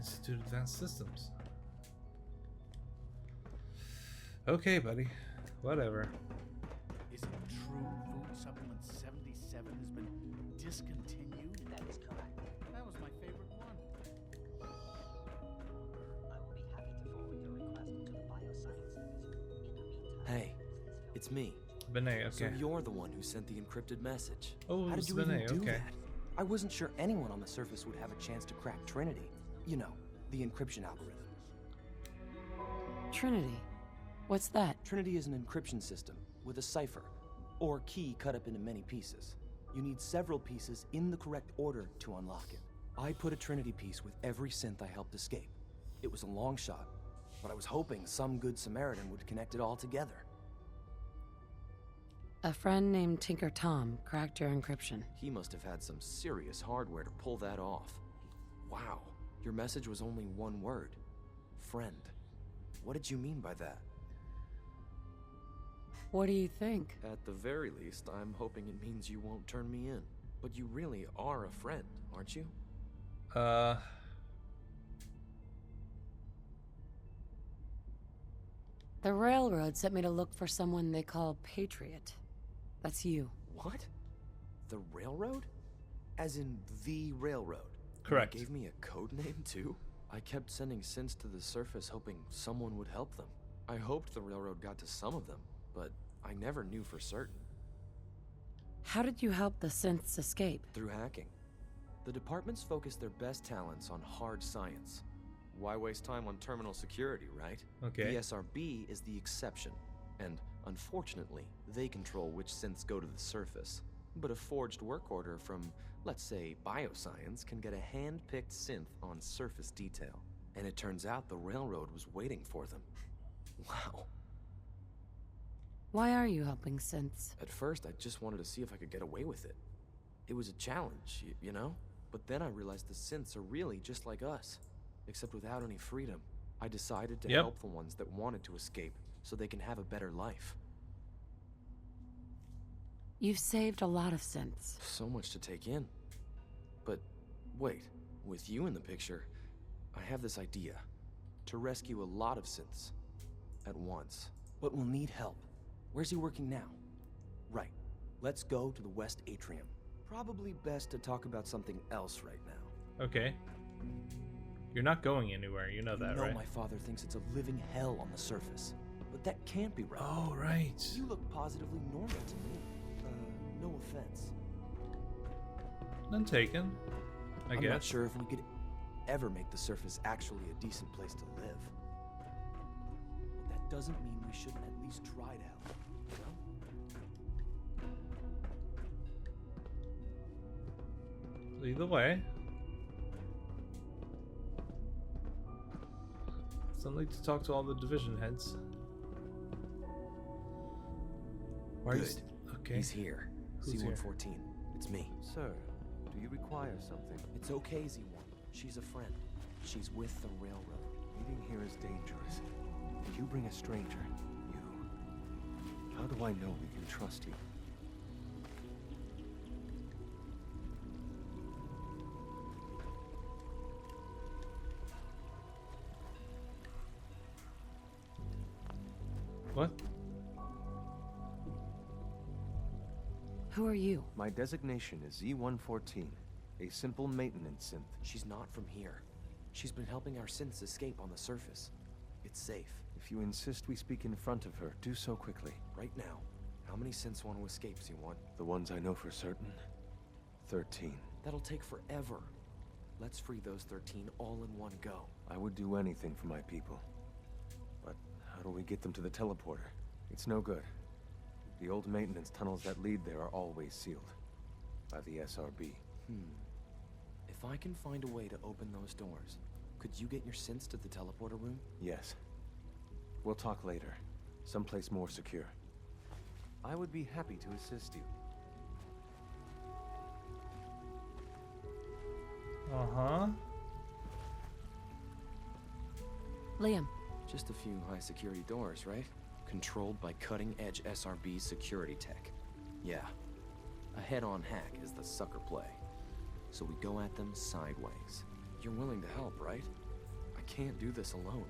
Institute of Advanced Systems. Okay, buddy. Whatever. Is it true food supplement 77 has been discontinued? That is correct. That was my favorite one. I will be happy to forward your request to the Bioscience Division. In the meantime, Hey, it's me. Benet, So okay. you're the one who sent the encrypted message. Oh, How it's did you even Benet, do okay. that? I wasn't sure anyone on the surface would have a chance to crack Trinity. You know, the encryption algorithm. Trinity. What's that? Trinity is an encryption system with a cipher, or key cut up into many pieces. You need several pieces in the correct order to unlock it. I put a Trinity piece with every synth I helped escape. It was a long shot, but I was hoping some good Samaritan would connect it all together. A friend named Tinker Tom cracked your encryption. He must have had some serious hardware to pull that off. Wow, your message was only one word. Friend. What did you mean by that? What do you think? At the very least, I'm hoping it means you won't turn me in. But you really are a friend, aren't you? The railroad sent me to look for someone they call Patriot. That's you. What? The railroad? As in the railroad? Correct. They gave me a code name too? I kept sending synths to the surface hoping someone would help them. I hoped the railroad got to some of them, but I never knew for certain. How did you help the synths escape? Through hacking. The departments focus their best talents on hard science. Why waste time on terminal security, right? Okay. The SRB is the exception, and unfortunately, they control which synths go to the surface. But a forged work order from, let's say, bioscience can get a hand-picked synth on surface detail. And it turns out the railroad was waiting for them. Wow. Why are you helping synths? At first, I just wanted to see if I could get away with it. It was a challenge, you know? But then I realized the synths are really just like us, except without any freedom. I decided to help the ones that wanted to escape so they can have a better life. You've saved a lot of synths. So much to take in. But wait, with you in the picture, I have this idea. To rescue a lot of synths at once. But we'll need help. Where's he working now? Right. Let's go to the West Atrium. Probably best to talk about something else right now. Okay. You're not going anywhere, you know that, right? My father thinks it's a living hell on the surface. But that can't be right. Oh, right. You look positively normal to me. No offense. None taken, I I'm guess. not sure if we could ever make the surface actually a decent place to live. But that doesn't mean we shouldn't at least try to help, you know? Either way. Still need to talk to all the division heads. Good. Okay. He's here. Who's here? C-114. It's me. Sir, do you require something? It's okay, Z1. She's a friend. She's with the railroad. Meeting here is dangerous. If you bring a stranger, how do I know we can trust you? What? Who are you? My designation is Z-114, a simple maintenance synth. She's not from here. She's been helping our synths escape on the surface. It's safe. If you insist we speak in front of her, do so quickly. Right now, how many synths want to escape, Z1? The ones I know for certain, 13. That'll take forever. Let's free those 13 all in one go. I would do anything for my people. But how do we get them to the teleporter? It's no good. The old maintenance tunnels that lead there are always sealed. By the SRB. If I can find a way to open those doors, could you get your synths to the teleporter room? Yes. We'll talk later. Someplace more secure. I would be happy to assist you. Uh-huh. Liam. Just a few high-security doors, right? Controlled by cutting-edge SRB security tech. Yeah. A head-on hack is the sucker play. So we go at them sideways. You're willing to help, right? can't do this alone.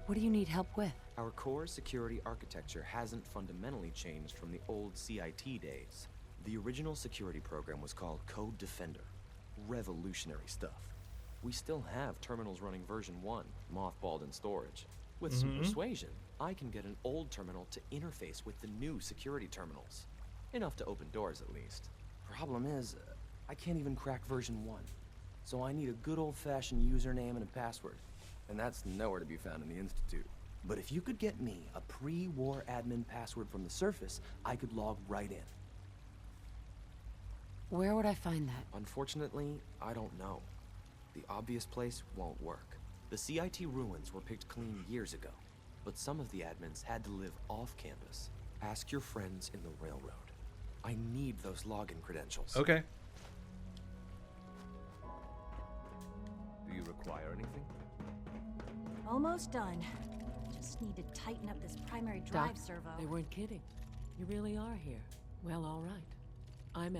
What do you need help with? Our core security architecture hasn't fundamentally changed from the old CIT days. The original security program was called Code Defender. Revolutionary stuff. We still have terminals running version 1, mothballed in storage. With some persuasion, I can get an old terminal to interface with the new security terminals. Enough to open doors, at least. Problem is, I can't even crack version 1. So I need a good old-fashioned username and a password. And that's nowhere to be found in the Institute. But if you could get me a pre-war admin password from the surface, I could log right in. Where would I find that? Unfortunately, I don't know. The obvious place won't work. The CIT ruins were picked clean years ago, but some of the admins had to live off campus. Ask your friends in the railroad. I need those login credentials. Okay. Do you require anything? Almost done. Just need to tighten up this primary drive servo. They weren't kidding. You really are here. Well, all right. I'm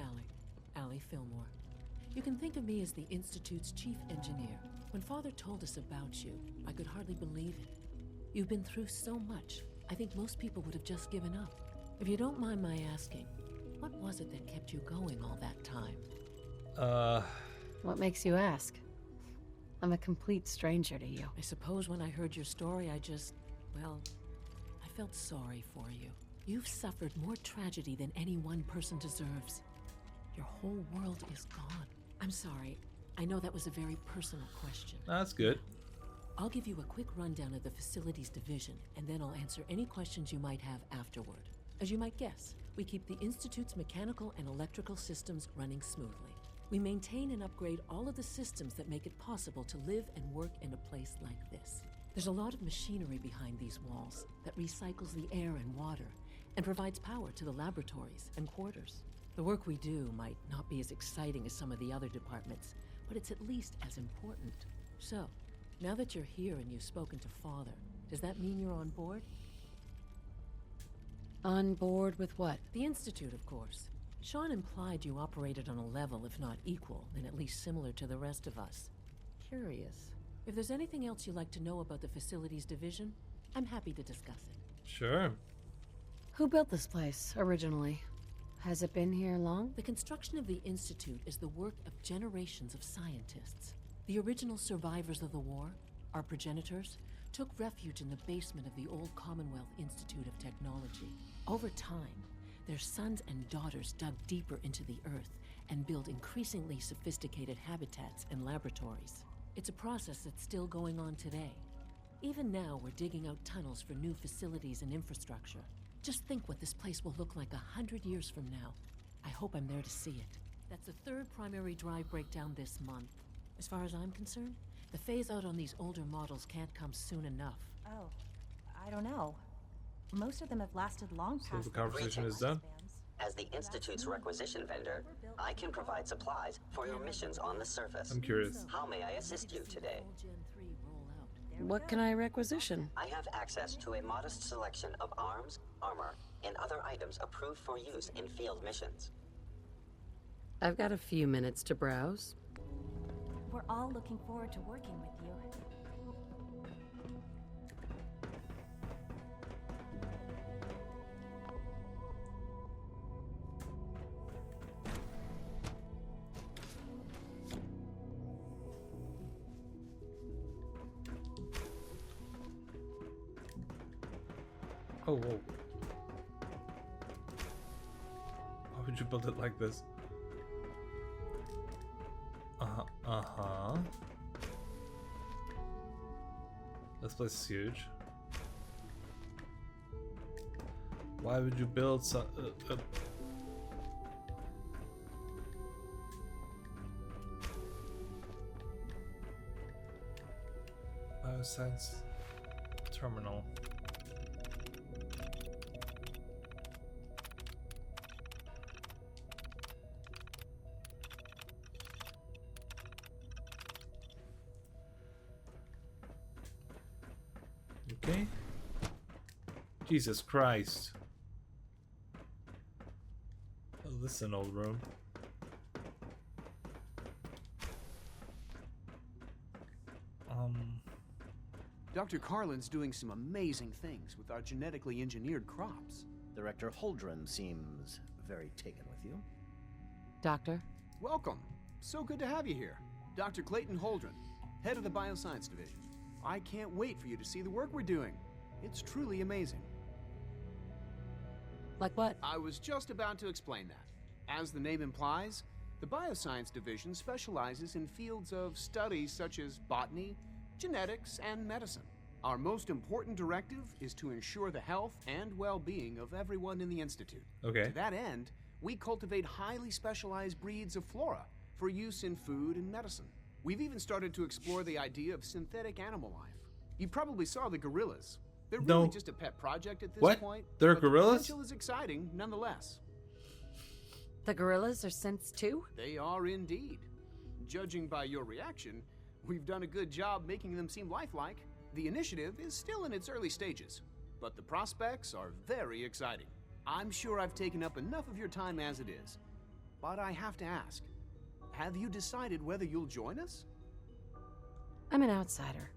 Allie Fillmore. You can think of me as the Institute's chief engineer. When Father told us about you, I could hardly believe it. You've been through so much, I think most people would have just given up. If you don't mind my asking, what was it that kept you going all that time? What makes you ask? I'm a complete stranger to you. I suppose when I heard your story, well, I felt sorry for you. You've suffered more tragedy than any one person deserves. Your whole world is gone. I'm sorry. I know that was a very personal question. That's good. I'll give you a quick rundown of the facilities division, and then I'll answer any questions you might have afterward. As you might guess, we keep the Institute's mechanical and electrical systems running smoothly. We maintain and upgrade all of the systems that make it possible to live and work in a place like this. There's a lot of machinery behind these walls that recycles the air and water and provides power to the laboratories and quarters. The work we do might not be as exciting as some of the other departments, but it's at least as important. So, now that you're here and you've spoken to Father, does that mean you're on board? On board with what? The Institute, of course. Sean implied you operated on a level, if not equal, then at least similar to the rest of us. Curious. If there's anything else you'd like to know about the facilities division, I'm happy to discuss it. Sure. Who built this place, originally? Has it been here long? The construction of the Institute is the work of generations of scientists. The original survivors of the war, our progenitors, took refuge in the basement of the old Commonwealth Institute of Technology. Over time, their sons and daughters dug deeper into the earth and built increasingly sophisticated habitats and laboratories. It's a process that's still going on today. Even now, we're digging out tunnels for new facilities and infrastructure. Just think what this place will look like 100 years from now. I hope I'm there to see it. That's the third primary drive breakdown this month. As far as I'm concerned, the phase-out on these older models can't come soon enough. Oh, I don't know. Most of them have lasted long So past the conversation is done. As the Institute's requisition vendor, I can provide supplies for your missions on the surface. I'm curious. How may I assist you today? Old Gen 3 roll out. What can I requisition? I have access to a modest selection of arms, armor, and other items approved for use in field missions. I've got a few minutes to browse. We're all looking forward to working with you. Oh, whoa. Why would you build it like this? Uh-huh. This place is huge. Why would you build Bioscience terminal? Okay. Jesus Christ. Oh, this is an old room. Dr. Carlin's doing some amazing things with our genetically engineered crops. Director Holdren seems very taken with you. Doctor? Welcome. So good to have you here. Dr. Clayton Holdren, head of the Bioscience Division. I can't wait for you to see the work we're doing. It's truly amazing. Like what? I was just about to explain that. As the name implies, the Bioscience Division specializes in fields of studies such as botany, genetics, and medicine. Our most important directive is to ensure the health and well-being of everyone in the Institute. Okay. To that end, we cultivate highly specialized breeds of flora for use in food and medicine. We've even started to explore the idea of synthetic animal life. You probably saw the gorillas. They're really just a pet project at this point. They're but gorillas? The potential is exciting, nonetheless. The gorillas are synths too? They are indeed. Judging by your reaction, we've done a good job making them seem lifelike. The initiative is still in its early stages, but the prospects are very exciting. I'm sure I've taken up enough of your time as it is, but I have to ask, have you decided whether you'll join us? I'm an outsider.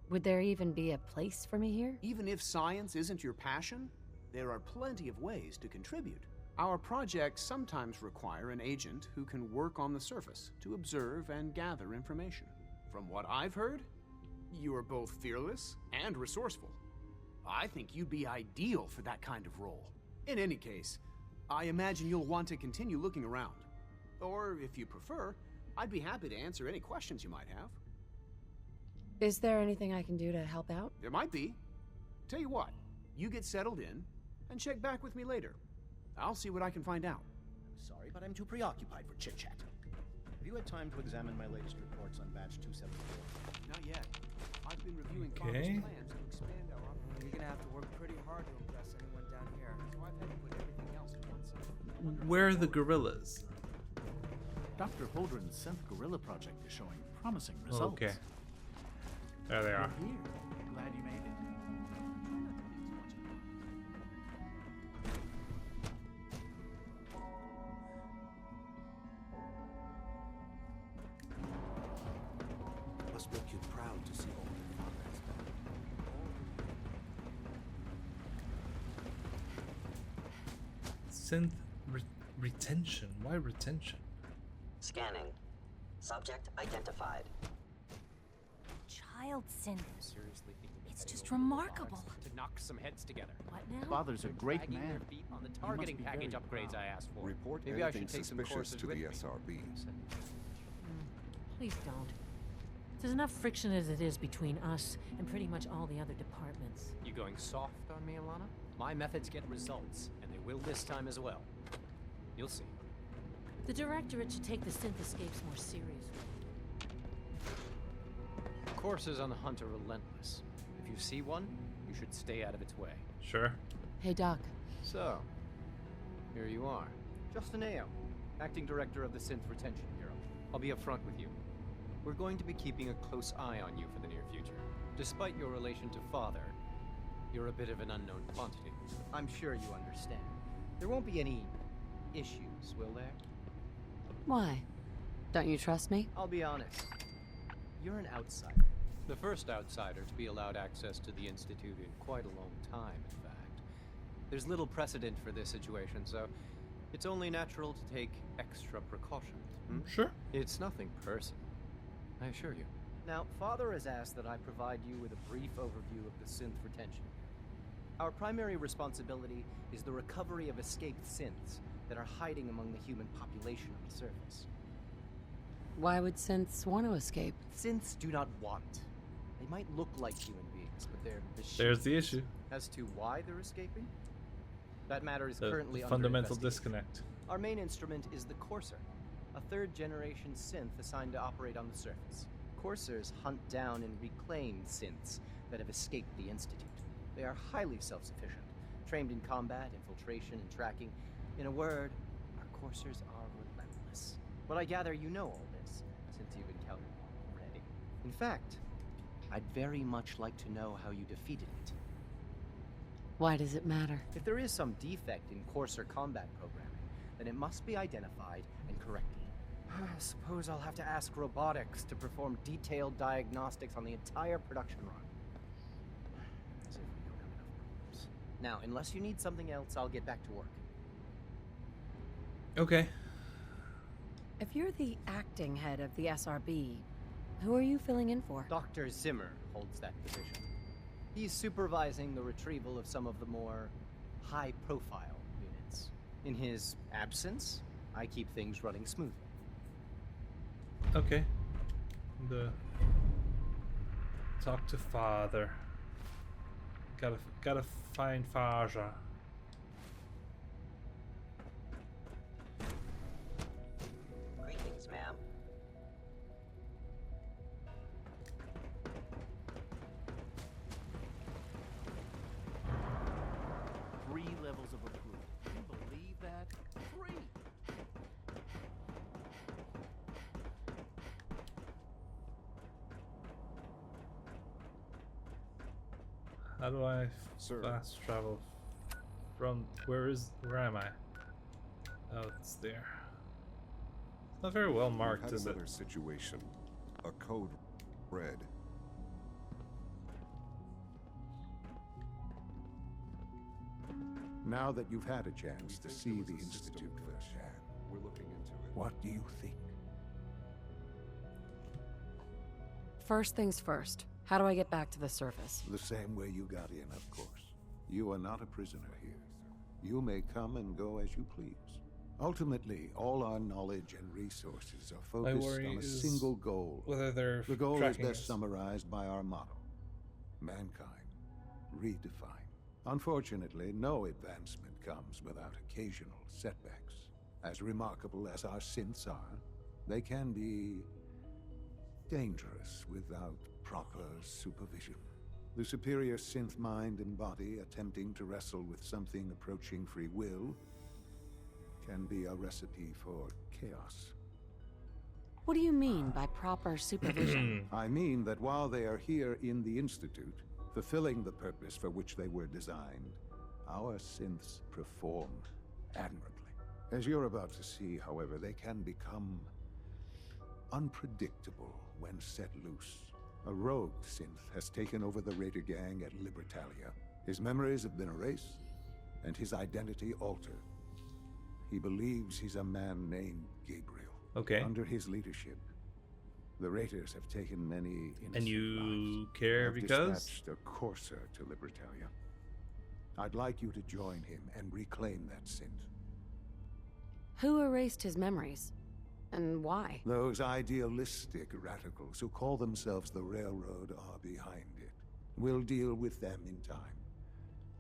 Would there even be a place for me here? Even if science isn't your passion, there are plenty of ways to contribute. Our projects sometimes require an agent who can work on the surface to observe and gather information. From what I've heard, you are both fearless and resourceful. I think you'd be ideal for that kind of role. In any case, I imagine you'll want to continue looking around. Or, if you prefer, I'd be happy to answer any questions you might have. Is there anything I can do to help out? There might be. Tell you what, you get settled in, and check back with me later. I'll see what I can find out. I'm sorry, but I'm too preoccupied for chit-chat. Have you had time to examine my latest reports on batch 274? Not yet. I've been reviewing Okay. Father's plans to expand our operation. You're gonna have to work pretty hard to impress anyone down here. So I've had to put everything else to one side. Where are the gorillas? Dr. Holdren's synth gorilla project is showing promising results. Okay. There they are. You're here. Glad you made it. Must make you proud to see all your father has done. Synth retention. Why retention? Scanning. Subject identified. Child synth. Seriously thinking of It's heading just over to the remarkable. barracks to knock some heads together. What now? Father's a great Dragging man. their feet on the You targeting must be package very upgrades proud. I asked for. Report Maybe I anything should take some suspicious courses to with the me. SRB. Please don't. There's enough friction as it is between us and pretty much all the other departments. You going soft on me, Alana? My methods get results, and they will this time as well. You'll see. The Directorate should take the synth escapes more seriously. Courses on the hunt are relentless. If you see one, you should stay out of its way. Sure. Hey, Doc. So, here you are. Justin Ao, Acting Director of the Synth Retention Bureau. I'll be upfront with you. We're going to be keeping a close eye on you for the near future. Despite your relation to Father, you're a bit of an unknown quantity. I'm sure you understand. There won't be any issues, will there? Why? Don't you trust me? I'll be honest. You're an outsider. The first outsider to be allowed access to the Institute in quite a long time, in fact. There's little precedent for this situation, so it's only natural to take extra precautions. Sure. It's nothing personal, I assure you. Now, Father has asked that I provide you with a brief overview of the synth retention. Our primary responsibility is the recovery of escaped synths that are hiding among the human population on the surface. Why would synths want to escape? Synths do not want. They might look like human beings, but they're machines. There's the issue. As to why they're escaping? That matter is The currently under fundamental investigation. disconnect. Our main instrument is the Courser, a third-generation synth assigned to operate on the surface. Coursers hunt down and reclaim synths that have escaped the Institute. They are highly self-sufficient, trained in combat, infiltration, and tracking. In a word, our Coursers are relentless. But I gather you know all this, since you've encountered it already. In fact, I'd very much like to know how you defeated it. Why does it matter? If there is some defect in Courser combat programming, then it must be identified and corrected. Suppose I'll have to ask robotics to perform detailed diagnostics on the entire production run. As if we don't have enough problems. Now, unless you need something else, I'll get back to work. Okay. If you're the acting head of the SRB, who are you filling in for? Dr. Zimmer holds that position. He's supervising the retrieval of some of the more high-profile units. In his absence, I keep things running smoothly. Okay. Talk to father. Gotta find Faja. Greetings, ma'am. Three levels of approval. Can you believe that? 3! How do I fast travel from where am I? Oh, it's there. It's not very well marked, is it? Another situation. A code red. Now that you've had a chance to see the Institute firsthand, We're looking into it. what do you think? First things first. How do I get back to the surface? The same way you got in, of course. You are not a prisoner here. You may come and go as you please. Ultimately, all our knowledge and resources are focused on a single goal. Whether they're The goal is tracking best us. summarized by our motto: mankind redefined. Unfortunately, no advancement comes without occasional setbacks. As remarkable as our synths are, they can be dangerous without proper supervision. The superior synth mind and body attempting to wrestle with something approaching free will can be a recipe for chaos. What do you mean by proper supervision? I mean that while they are here in the Institute, fulfilling the purpose for which they were designed, our synths perform admirably. As you're about to see, however, they can become unpredictable when set loose. A rogue synth has taken over the Raider gang at Libertalia. His memories have been erased, and his identity altered. He believes he's a man named Gabriel. Okay. Under his leadership, the Raiders have taken many innocent And you lives. care Have because? dispatched a courser to Libertalia. I'd like you to join him and reclaim that synth. Who erased his memories? And why? Those idealistic radicals who call themselves the Railroad are behind it. We'll deal with them in time.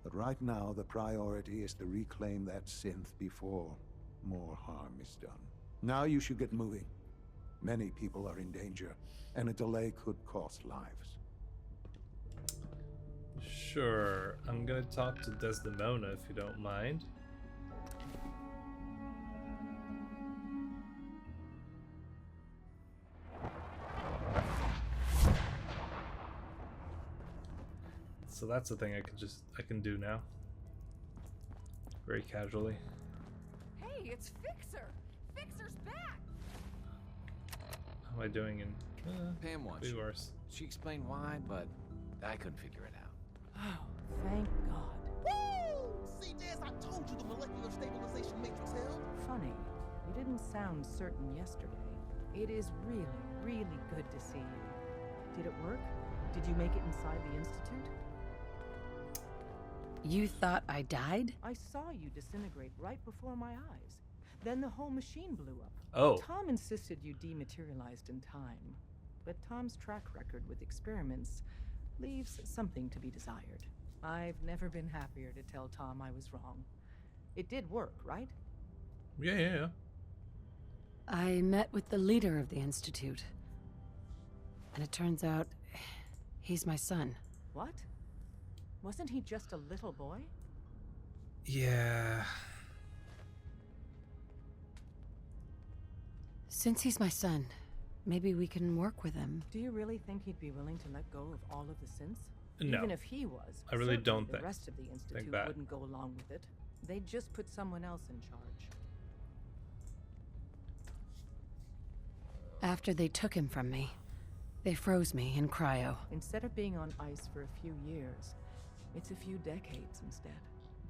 But right now, the priority is to reclaim that synth before more harm is done. Now you should get moving. Many people are in danger, and a delay could cost lives. Sure. I'm gonna talk to Desdemona if you don't mind. So that's the thing I can do now. Very casually. Hey, it's Fixer! Fixer's back! How am I doing in Pam wants you. worse? She explained why, but I couldn't figure it out. Oh, thank God. Woo! See, Des, I told you the molecular stabilization matrix held. Funny, you didn't sound certain yesterday. It is really, really good to see you. Did it work? Did you make it inside the Institute? You thought I died? I saw you disintegrate right before my eyes. Then the whole machine blew up. Oh. Tom insisted you dematerialized in time. But Tom's track record with experiments leaves something to be desired. I've never been happier to tell Tom I was wrong. It did work, right? Yeah. I met with the leader of the Institute. And it turns out he's my son. What? Wasn't he just a little boy? Yeah. Since he's my son, maybe we can work with him. Do you really think he'd be willing to let go of all of the synths? No. Even if he was, I really certainly don't the rest of the Institute that. wouldn't go along with it. They'd just put someone else in charge. After they took him from me, they froze me in cryo. Instead of being on ice for a few years, it's a few decades instead.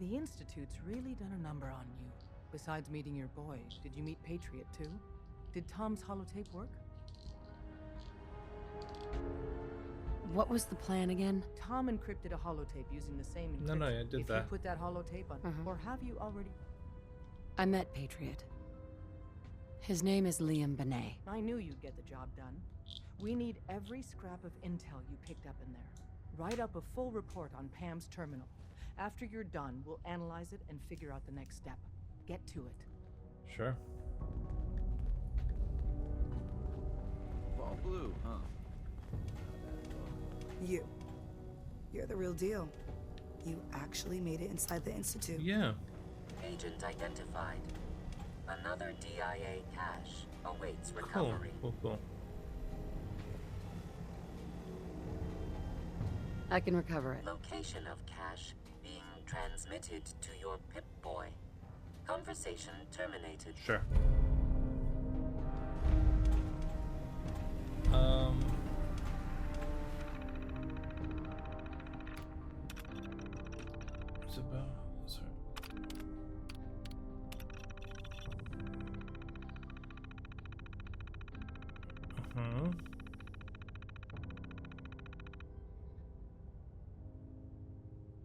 The Institute's really done a number on you. Besides meeting your boy, did you meet Patriot too? Did Tom's holotape work? What was the plan again? Tom encrypted a holotape using the same encryption. No, I did if that. you put that holotape on, or have you already? I met Patriot. His name is Liam Benet. I knew you'd get the job done. We need every scrap of intel you picked up in there. Write up a full report on Pam's terminal. After you're done, we'll analyze it and figure out the next step. Get to it. Sure. All blue, huh? You're the real deal. You actually made it inside the Institute. Yeah. Agent identified. Another DIA cache awaits recovery. Cool. I can recover it. Location of cache being transmitted to your Pip-Boy. Conversation terminated. Sure.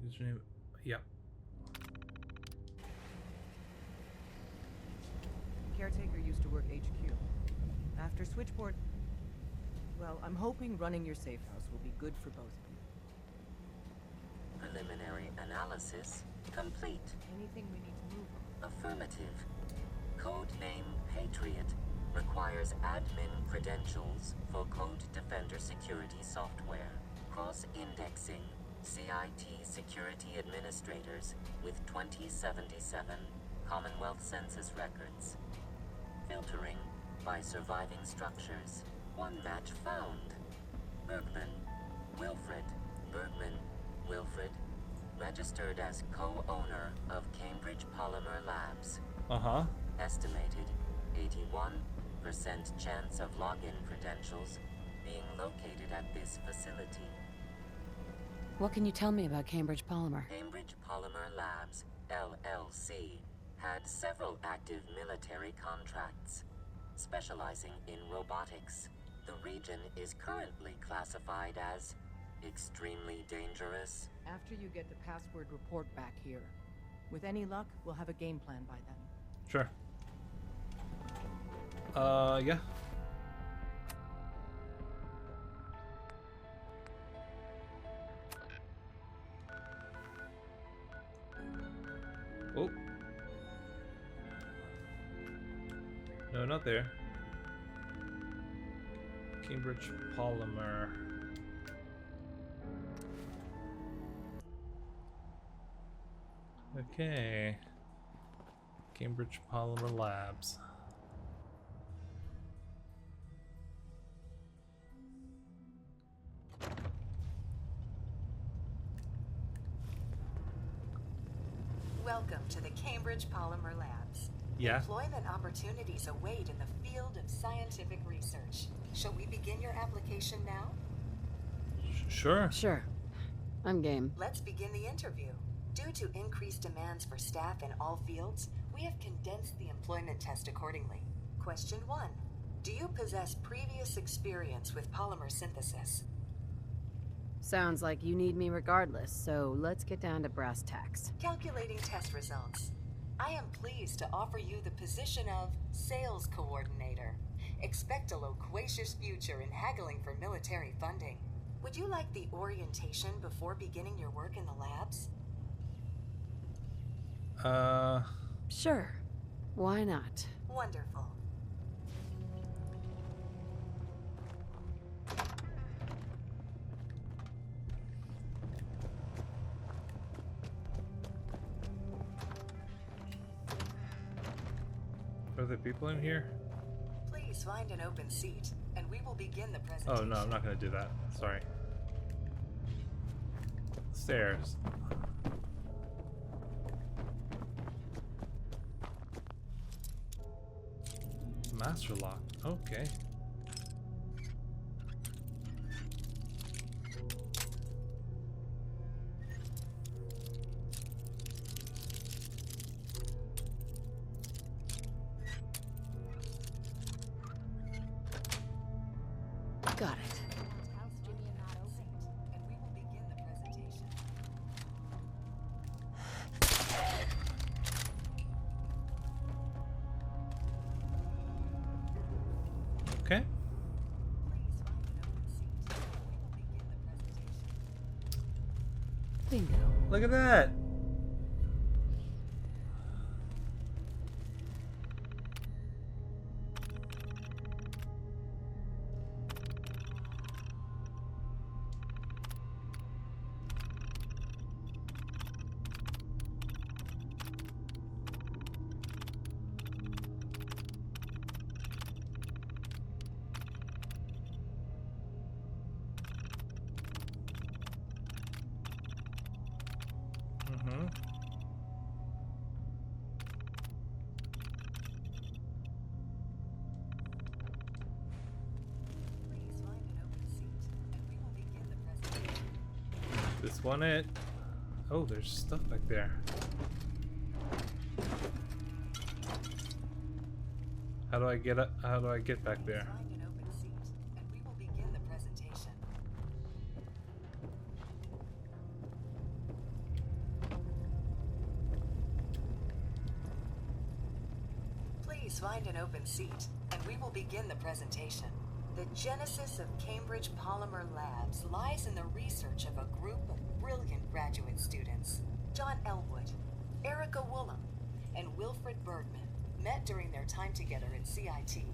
Username. Yep. Caretaker used to work HQ. After switchboard, well, I'm hoping running your safe house will be good for both of you. Preliminary analysis complete. Anything we need to move on? Affirmative. Codename Patriot requires admin credentials for Code Defender security software. Cross-indexing CIT security administrators with 2077 Commonwealth census records. Filtering by surviving structures. One match found. Bergman, Wilfred. Bergman, Wilfred. Registered as co-owner of Cambridge Polymer Labs. Estimated 81% chance of login credentials being located at this facility. What can you tell me about Cambridge Polymer? Cambridge Polymer Labs, LLC, had several active military contracts, specializing in robotics. The region is currently classified as extremely dangerous. After you get the password report back here. With any luck, we'll have a game plan by then. Sure. Yeah. Oh. No, not there. Cambridge Polymer. Okay. Cambridge Polymer Labs. Welcome to the Cambridge Polymer Labs. Yeah. Employment opportunities await in the field of scientific research. Shall we begin your application now? Sure. Sure. I'm game. Let's begin the interview. Due to increased demands for staff in all fields, we have condensed the employment test accordingly. Question 1. Do you possess previous experience with polymer synthesis? Sounds like you need me regardless, so let's get down to brass tacks. Calculating test results. I am pleased to offer you the position of sales coordinator. Expect a loquacious future in haggling for military funding. Would you like the orientation before beginning your work in the labs? Sure. Why not? Wonderful. Are there people in here? Please find an open seat, and we will begin the presentation. Oh no, I'm not gonna do that. Sorry. Stairs. Master lock. Okay. Got it. Okay. Bingo. Look at that. This one it. Oh, there's stuff back there. How do I get up? How do I get back there? Please find an open seat, and we will begin the presentation. The genesis of Cambridge Polymer Labs lies in the research of a group of brilliant graduate students. John Elwood, Erica Woolham, and Wilfred Bergman met during their time together at CIT.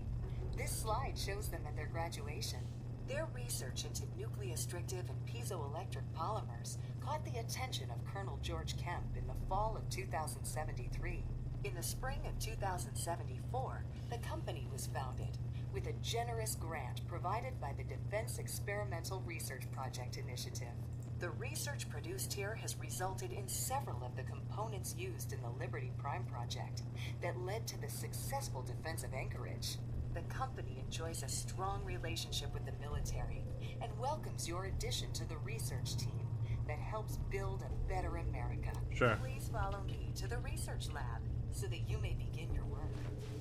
This slide shows them at their graduation. Their research into nucleostrictive and piezoelectric polymers caught the attention of Colonel George Kemp in the fall of 2073. In the spring of 2074, the company was founded, with a generous grant provided by the Defense Experimental Research Project Initiative. The research produced here has resulted in several of the components used in the Liberty Prime project that led to the successful defense of Anchorage. The company enjoys a strong relationship with the military and welcomes your addition to the research team that helps build a better America. Sure. Please follow me to the research lab so that you may begin your work.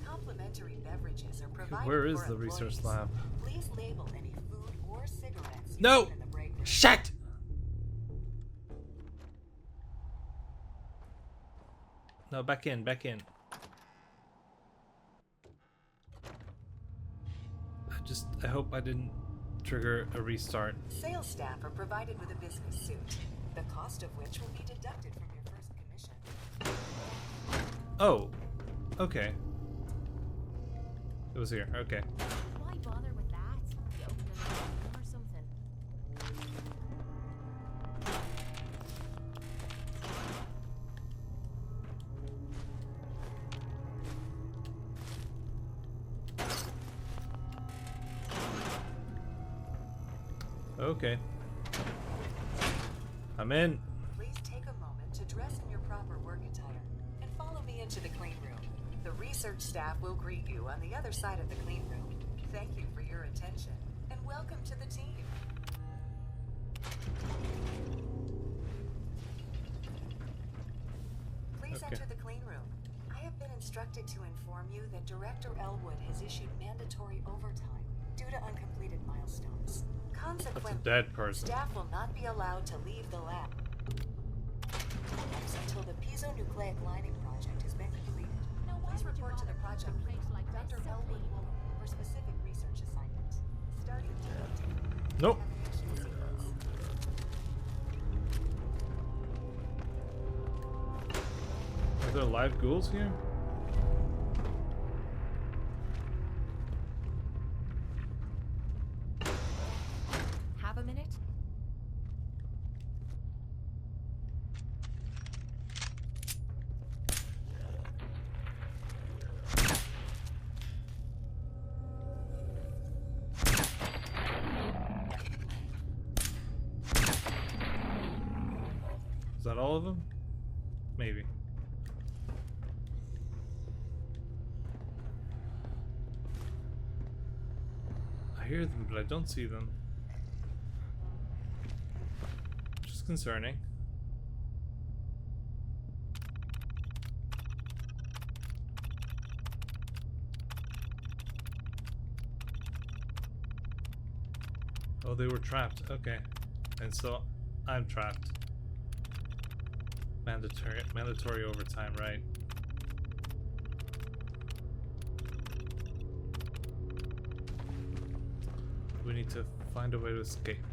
Complimentary beverages are provided. Where is for the employees. research lab? Please label any food or cigarettes No! used in the break room. Shit! No, back in, back in. I hope I didn't trigger a restart. Sales staff are provided with a business suit, the cost of which will be deducted from your first commission. Oh, okay. It was here, okay. Why bother with that? You open another room or something. Okay. I'm in. Please take a moment to dress in your proper work attire and follow me into the clean room. The research staff will greet you on the other side of the clean room. Thank you for your attention and welcome to the team. Please enter the clean room. I have been instructed to inform you that Director Elwood has issued mandatory overtime due to uncompleted milestones. Consequently, That's a dead person. Staff will not be allowed to leave the lab until the piezonucleic lining project has been completed. Please report to the project lead, Dr. Elwood Woolham, for specific research assignments. Starting today. Nope. Are there live ghouls here? Have a minute? Is that all of them? Maybe. I hear them, but I don't see them. Which is concerning. Oh, they were trapped. Okay. And so I'm trapped. Mandatory overtime, right? We need to find a way to escape.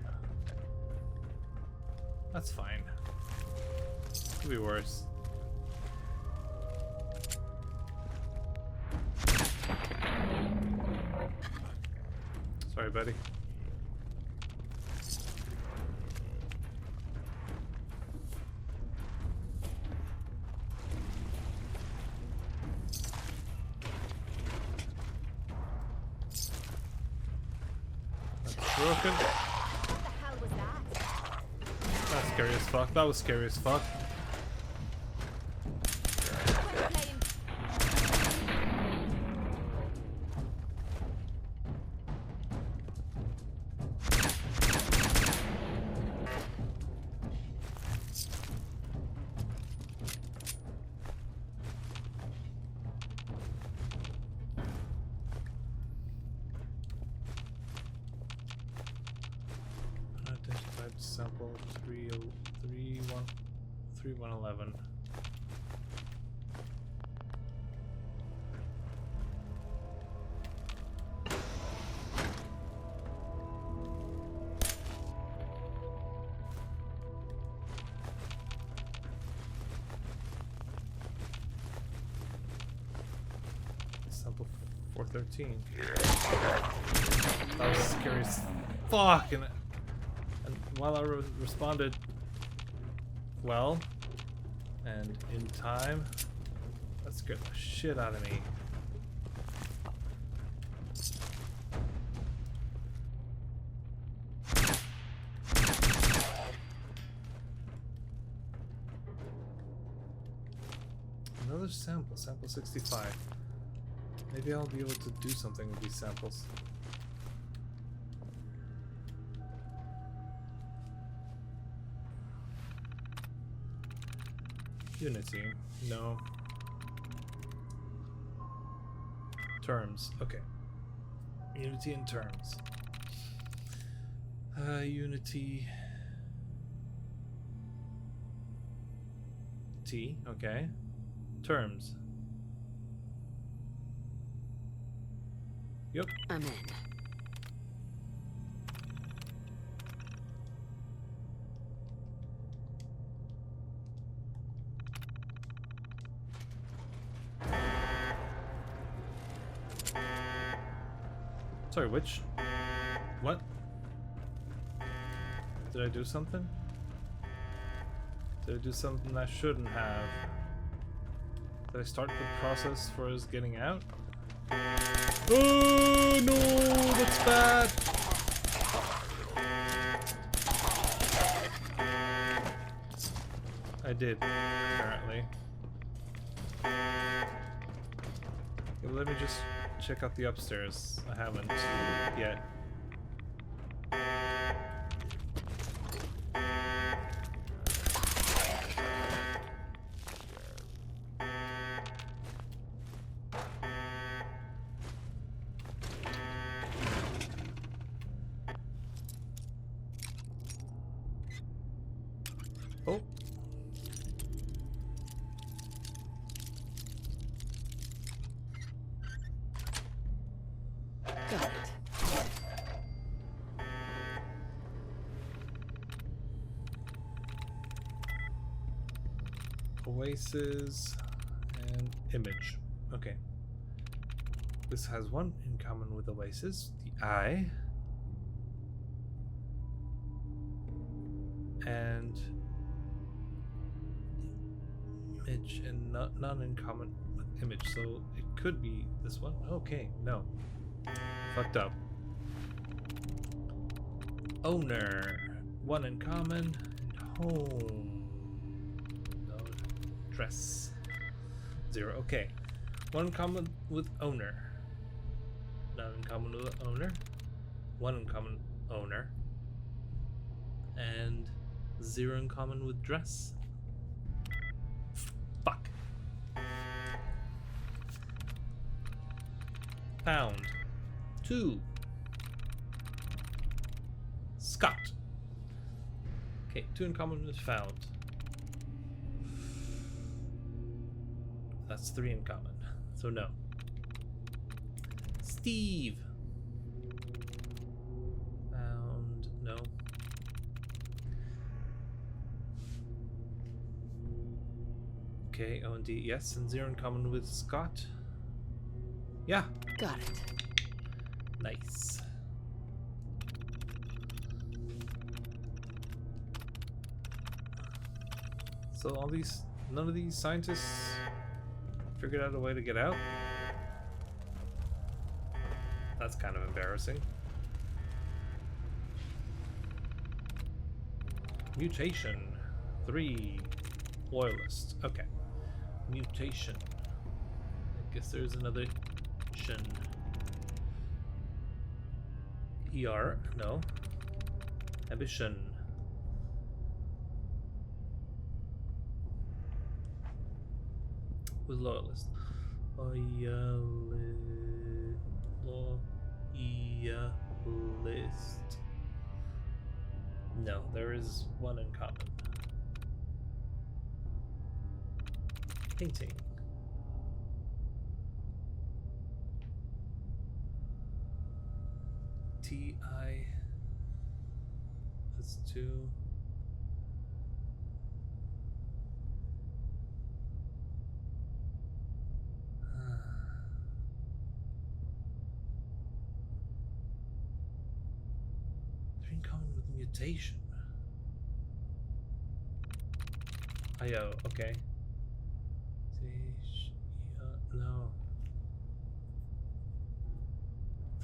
That's fine. Could be worse. Sorry, buddy. Broken. What the hell was that? That's scary as fuck. That was scary as fuck. Unidentified sample 3111. Sample 413. That was scary as fuck, and while I responded well and in time, that scared the shit out of me. Another sample, sample 65. Maybe I'll be able to do something with these samples. Unity, no. Terms, okay. Unity and terms. Unity. T, okay. Terms. Yep. I'm in. Sorry, which? What? Did I do something? Did I do something I shouldn't have? Did I start the process for us getting out? Oh no, that's bad! I did, apparently. Okay, let me just check out the upstairs. I haven't yet. Oh. Got it. Oasis and image. Okay. This has one in common with Oasis, the eye. And image and none in common with image, so it could be this one. Okay, no. Fucked up. Owner. One in common. And home. No. Dress. 0. Okay. One in common with owner. None in common with owner. One in common owner. And 0 in common with dress. Fuck. Found. 2. Scott. Okay, 2 in common is found. That's 3 in common, so no. Steve. Found, no. Okay, O and D, yes, and 0 in common with Scott. Yeah. Got it. Nice. So all these, none of these scientists figured out a way to get out? That's kind of embarrassing. Mutation. 3. Loyalist. Okay. Mutation. I guess there's another shin. ER. No. Ambition. With loyalist. Loyalist. No, there is 1 in common. Painting. TI. That's 2. They're in common with mutation. IO, okay. No.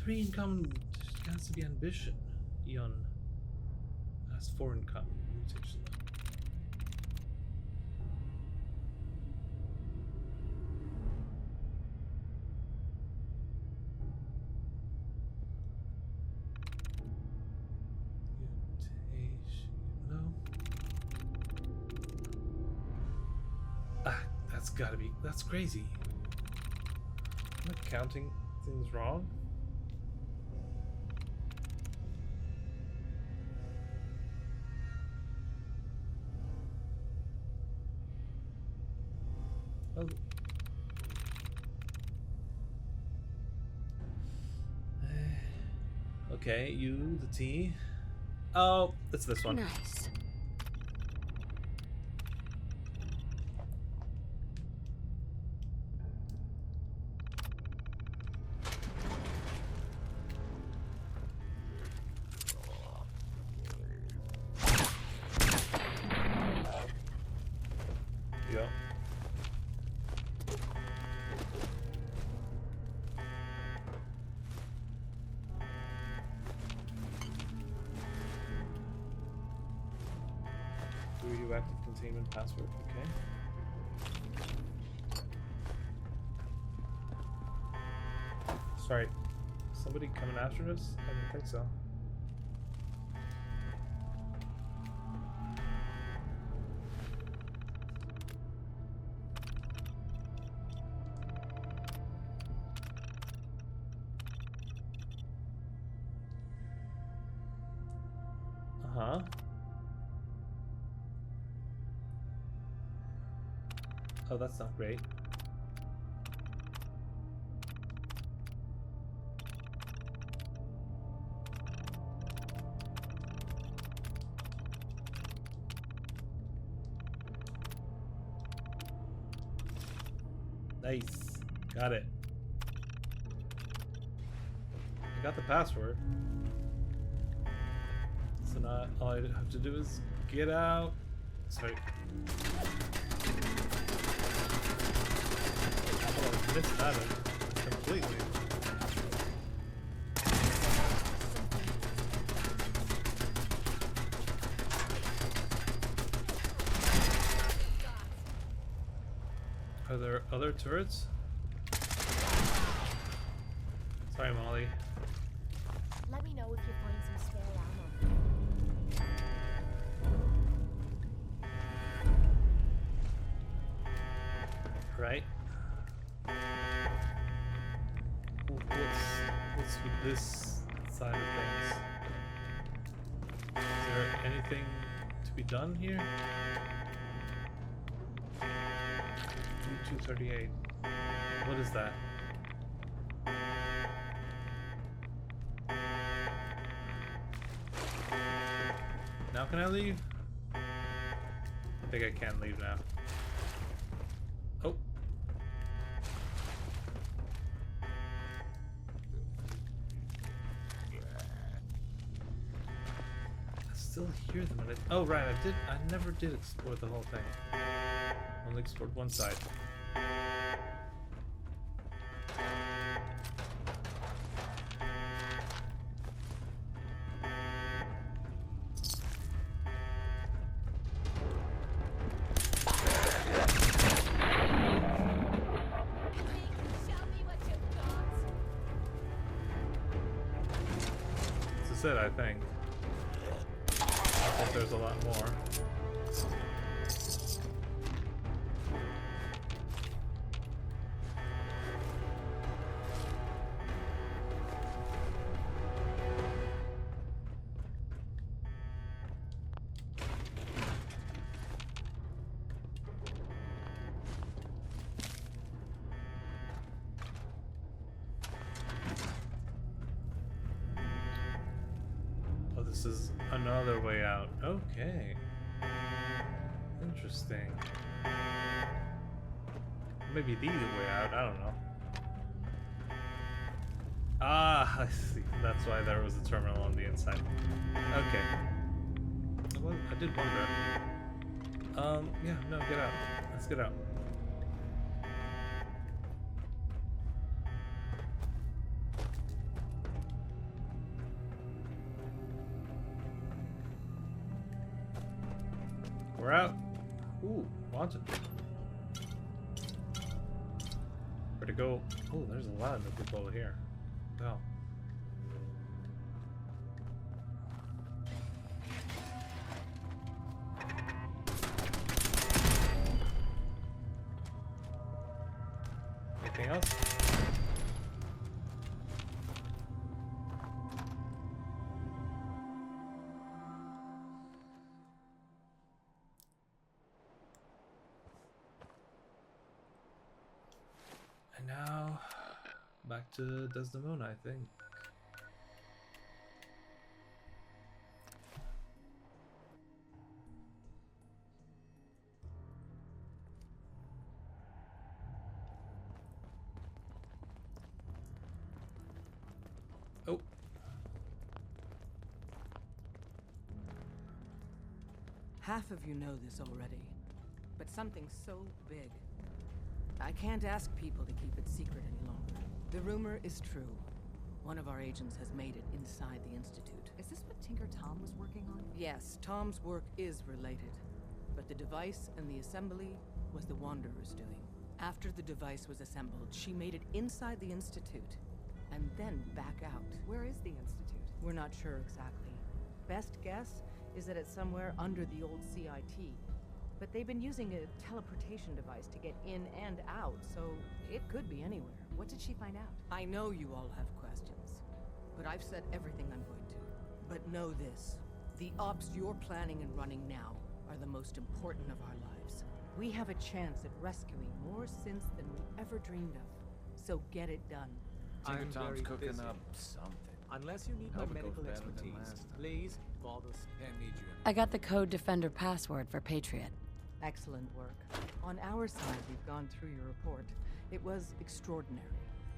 3 in common has to be ambition. Eon has 4 in common. Mutation. No. Ah, that's gotta be. That's crazy. Am I counting things wrong? Oh. Okay, U, the T. Oh, it's this one. Nice. Yeah. Radioactive containment password, okay. Sorry, somebody coming after us? I don't think so. Uh-huh. Oh, that's not great. Nice. Got it. I got the password. So now all I have to do is get out. Sorry. Oh, I missed that completely. Are there other turrets? Sorry, Molly. Let me know if you find some spare ammo. Right. What's with this side of things? anything to be done here? 238. What is that? Now can I leave? I think I can leave now. Oh. I still hear them. Oh right, I never did explore the whole thing. Only explored one side. It, I think. I think there's a lot more. This is another way out. Okay. Interesting. Maybe the way out, I don't know. Ah, I see. That's why there was a terminal on the inside. Okay. Well, I did wonder. Yeah, no, get out. Let's get out. We're out. Ooh, wanted. Where to go? Oh, there's a lot of new people here. Wow. Anything else? And now, back to Desdemona, I think. Oh. Half of you know this already, but something so big, I can't ask people to keep it secret any longer. The rumor is true. One of our agents has made it inside the Institute. Is this what Tinker Tom was working on? Yes, Tom's work is related, but the device and the assembly was the Wanderer's doing. After the device was assembled, she made it inside the Institute, and then back out. Where is the Institute? We're not sure exactly. Best guess is that it's somewhere under the old CIT. But they've been using a teleportation device to get in and out, so it could be anywhere. What did she find out? I know you all have questions, but I've said everything I'm going to. But know this, the ops you're planning and running now are the most important of our lives. We have a chance at rescuing more synths than we ever dreamed of. So get it done. Tinker Tom's cooking busy. up something. Unless you need Hope my it goes medical better than expertise, last time. please call us. Can't need you. I got the Code Defender password for Patriot. Excellent work. On our side, we've gone through your report. It was extraordinary.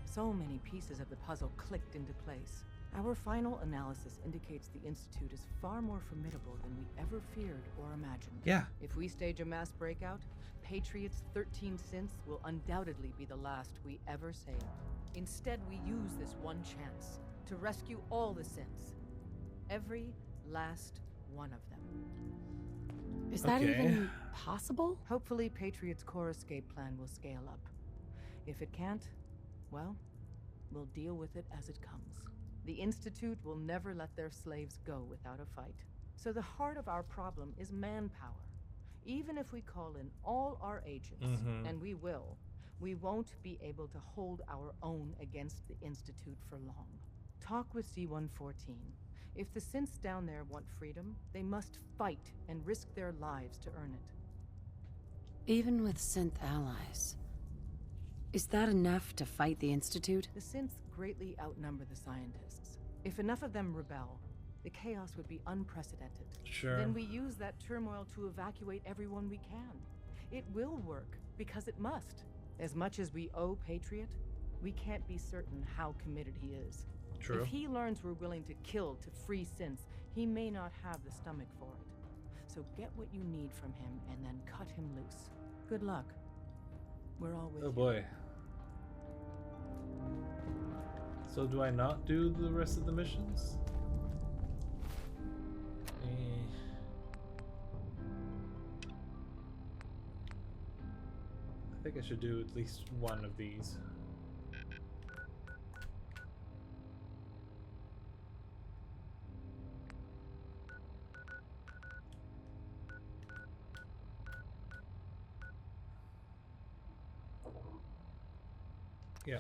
So many pieces of the puzzle clicked into place. Our final analysis indicates the Institute is far more formidable than we ever feared or imagined. Yeah. If we stage a mass breakout, Patriot's 13 synths will undoubtedly be the last we ever save. Instead, we use this one chance to rescue all the synths. Every last one of them. Is that even possible? Hopefully, Patriot's core escape plan will scale up. If it can't, well, we'll deal with it as it comes. The Institute will never let their slaves go without a fight. So the heart of our problem is manpower. Even if we call in all our agents, and we will, we won't be able to hold our own against the Institute for long. Talk with C-114. If the synths down there want freedom, they must fight and risk their lives to earn it. Even with synth allies, is that enough to fight the Institute? The synths greatly outnumber the scientists. If enough of them rebel, the chaos would be unprecedented. Sure. Then we use that turmoil to evacuate everyone we can. It will work, because it must. As much as we owe Patriot, we can't be certain how committed he is. True. If he learns we're willing to kill to free synths, he may not have the stomach for it. So get what you need from him and then cut him loose. Good luck. We're all with you. Oh boy. So do I not do the rest of the missions? I think I should do at least one of these. Yeah.